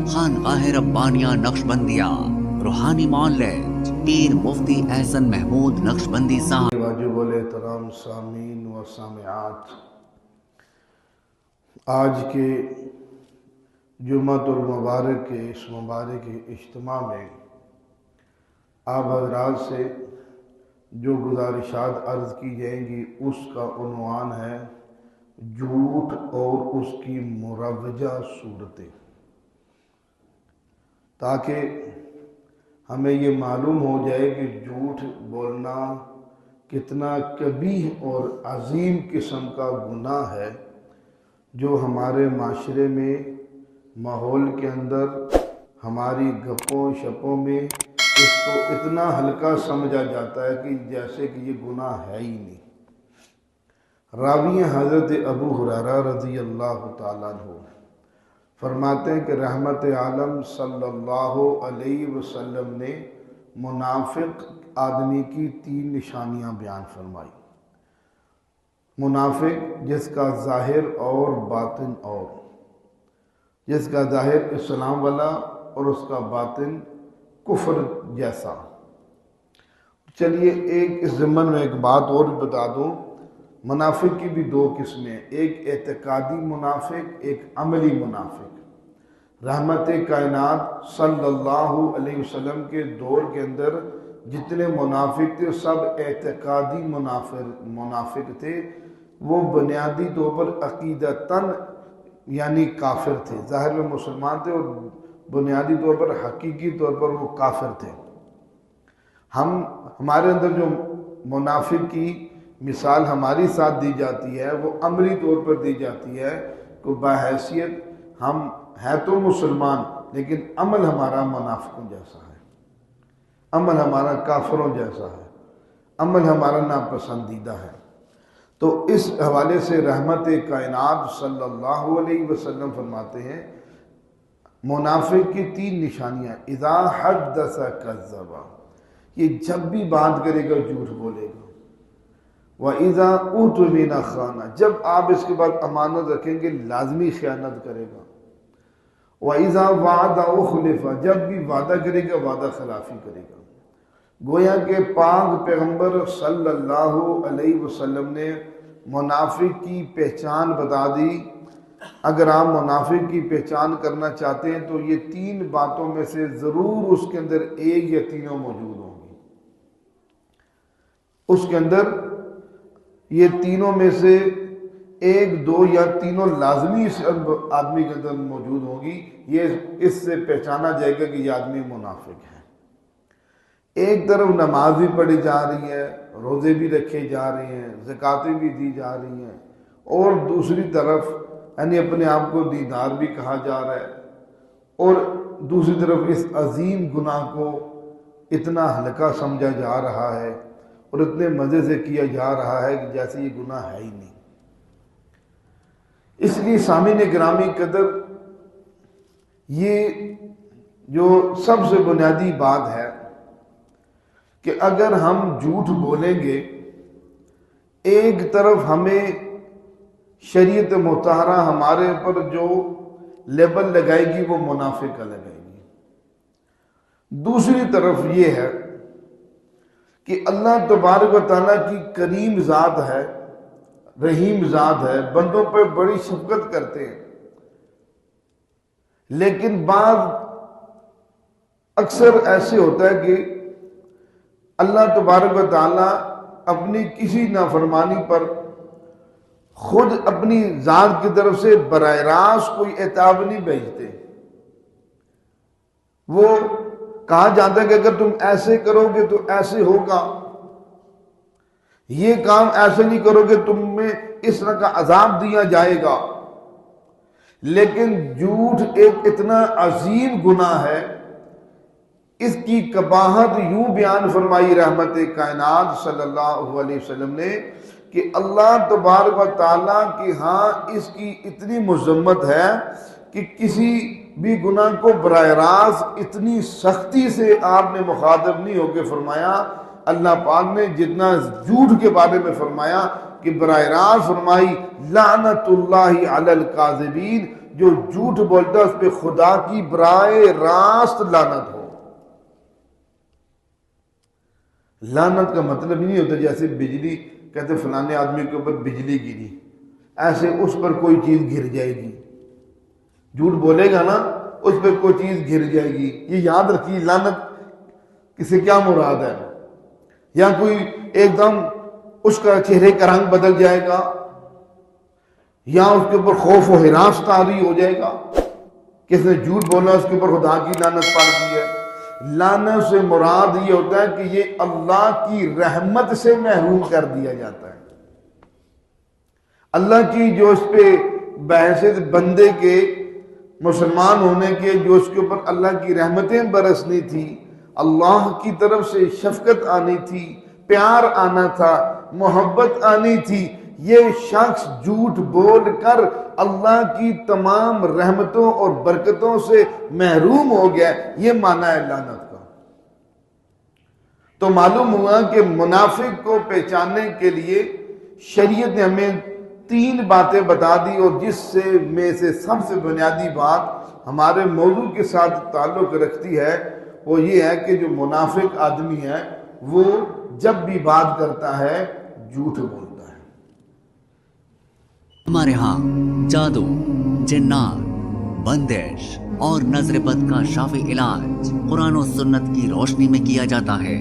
خانقاہ ربانیہ نقشبندیہ روحانی معالج پیر مفتی احسن محمود نقشبندی صاحب۔ واجب الاحترام سامعین و سامعات، آج کے جمعۃ المبارک کے اس مبارک اجتماع میں آپ حضرات سے جو گزارشات عرض کی جائیں گی اس کا عنوان ہے جھوٹ اور اس کی مروجہ صورتیں، تاکہ ہمیں یہ معلوم ہو جائے کہ جھوٹ بولنا کتنا قبیح اور عظیم قسم کا گناہ ہے، جو ہمارے معاشرے میں، ماحول کے اندر، ہماری گپوں شپوں میں اس کو اتنا ہلکا سمجھا جاتا ہے کہ جیسے کہ یہ گناہ ہے ہی نہیں۔ راوی حضرت ابو ہریرہ رضی اللہ تعالیٰ عنہ فرماتے ہیں کہ رحمت عالم صلی اللہ علیہ وسلم نے منافق آدمی کی 3 نشانیاں بیان فرمائی۔ منافق جس کا ظاہر اور باطن اور، جس کا ظاہر اسلام والا اور اس کا باطن کفر جیسا۔ چلیے اس ضمن میں ایک بات اور بتا دوں، منافق کی بھی 2 قسمیں، ایک اعتقادی منافق، ایک عملی منافق۔ رحمت کائنات صلی اللہ علیہ وسلم کے دور کے اندر جتنے منافق تھے سب اعتقادی منافق تھے، وہ بنیادی طور پر عقیدتاً یعنی کافر تھے، ظاہر میں مسلمان تھے اور بنیادی طور پر حقیقی طور پر وہ کافر تھے۔ ہمارے اندر جو منافق کی مثال ہماری ساتھ دی جاتی ہے وہ عملی طور پر دی جاتی ہے کہ بحیثیت ہم ہے تو مسلمان لیکن عمل ہمارا منافقوں جیسا ہے، عمل ہمارا کافروں جیسا ہے، عمل ہمارا ناپسندیدہ ہے۔ تو اس حوالے سے رحمت کائنات صلی اللہ علیہ وسلم فرماتے ہیں منافق کی 3 نشانیاں، اذا حدث کذب، یہ جب بھی بات کرے گا جھوٹ بولے گا، وَإِذَا اُؤْتُمِنَ خَانَ، جب آپ اس کے بعد امانت رکھیں گے لازمی خیانت کرے گا، وَإِذَا وَعَدَ أُخْلِفَ، جب بھی وعدہ کرے گا وعدہ خلافی کرے گا۔ گویا کہ پاک پیغمبر صلی اللہ علیہ وسلم نے منافق کی پہچان بتا دی۔ اگر آپ منافق کی پہچان کرنا چاہتے ہیں تو یہ 3 باتوں میں سے ضرور اس کے اندر ایک یا تینوں موجود ہوں گی۔ اس کے اندر یہ تینوں میں سے 1، 2 یا تینوں لازمی اس آدمی کے اندر موجود ہوں گی۔ یہ اس سے پہچانا جائے گا کہ یہ آدمی منافق ہے۔ ایک طرف نماز بھی پڑھی جا رہی ہے، روزے بھی رکھے جا رہے ہیں، زکاتیں بھی دی جا رہی ہیں، اور دوسری طرف یعنی اپنے آپ کو دیندار بھی کہا جا رہا ہے، اور دوسری طرف اس عظیم گناہ کو اتنا ہلکا سمجھا جا رہا ہے اور اتنے مزے سے کیا جا رہا ہے کہ جیسے یہ گناہ ہے ہی نہیں۔ اس لیے سامعین گرامی قدر، یہ جو سب سے بنیادی بات ہے کہ اگر ہم جھوٹ بولیں گے، ایک طرف ہمیں شریعت مطہرہ ہمارے اوپر جو لیبل لگائے گی وہ منافق کا لگائے گی، دوسری طرف یہ ہے کہ اللہ تبارک و تعالیٰ کی کریم ذات ہے، رحیم ذات ہے، بندوں پہ بڑی شفقت کرتے ہیں، لیکن بعض اکثر ایسے ہوتا ہے کہ اللہ تبارک و تعالیٰ اپنی کسی نافرمانی پر خود اپنی ذات کی طرف سے براہ راست کوئی عتاب نہیں بھیجتے۔ وہ کہا جاتا ہے کہ اگر تم ایسے کرو گے تو ایسے ہوگا، یہ کام ایسے نہیں کرو گے تم میں اس طرح کا عذاب دیا جائے گا۔ لیکن جھوٹ ایک اتنا عظیم گناہ ہے، اس کی قباحت یوں بیان فرمائی رحمت کائنات صلی اللہ علیہ وسلم نے کہ اللہ تبارک و تعالیٰ کی ہاں اس کی اتنی مذمت ہے کہ کسی بھی گناہ کو براہ راست اتنی سختی سے آپ نے مخاطب نہیں ہو کے فرمایا۔ اللہ پاک نے جتنا جھوٹ کے بارے میں فرمایا کہ براہ راست فرمائی لعنت اللہ علی الکاذبین، جو جھوٹ بولتا ہے اس پہ خدا کی براہ راست لعنت ہو۔ لعنت کا مطلب نہیں ہوتا جیسے بجلی، کہتے فلانے آدمی کے اوپر بجلی گری، ایسے اس پر کوئی چیز گر جائے گی۔ جھوٹ بولے گا نا اس پہ کوئی چیز گر جائے گی، یہ یاد رکھیے لعنت کسے کیا مراد ہے۔ یا کوئی ایک دم اس کا چہرے کا رنگ بدل جائے گا، یا اس کے اوپر خوف و ہراس طاری ہو جائے گا، کس نے جھوٹ بولا اس کے اوپر خدا کی لعنت پڑ گئی ہے۔ لعنت سے مراد یہ ہوتا ہے کہ یہ اللہ کی رحمت سے محروم کر دیا جاتا ہے۔ اللہ کی جو اس پہ بحیثیت بندے کے مسلمان ہونے کے جو اس کے اوپر اللہ کی رحمتیں برسنی تھی، اللہ کی طرف سے شفقت آنی تھی، پیار آنا تھا، محبت آنی تھی، یہ شخص جھوٹ بول کر اللہ کی تمام رحمتوں اور برکتوں سے محروم ہو گیا۔ یہ معنی ہے لعنت کا۔ تو معلوم ہوا کہ منافق کو پہچاننے کے لیے شریعت نے ہمیں 3 باتیں بتا دی، اور جس سے میں سے سب سے بنیادی بات ہمارے موضوع کے ساتھ تعلق رکھتی ہے وہ یہ ہے کہ جو منافق آدمی ہے وہ جب بھی بات کرتا ہے جھوٹ بولتا ہے۔ ہمارے ہاں جادو، جنات، بندش اور نظر بد کا شافی علاج قرآن و سنت کی روشنی میں کیا جاتا ہے۔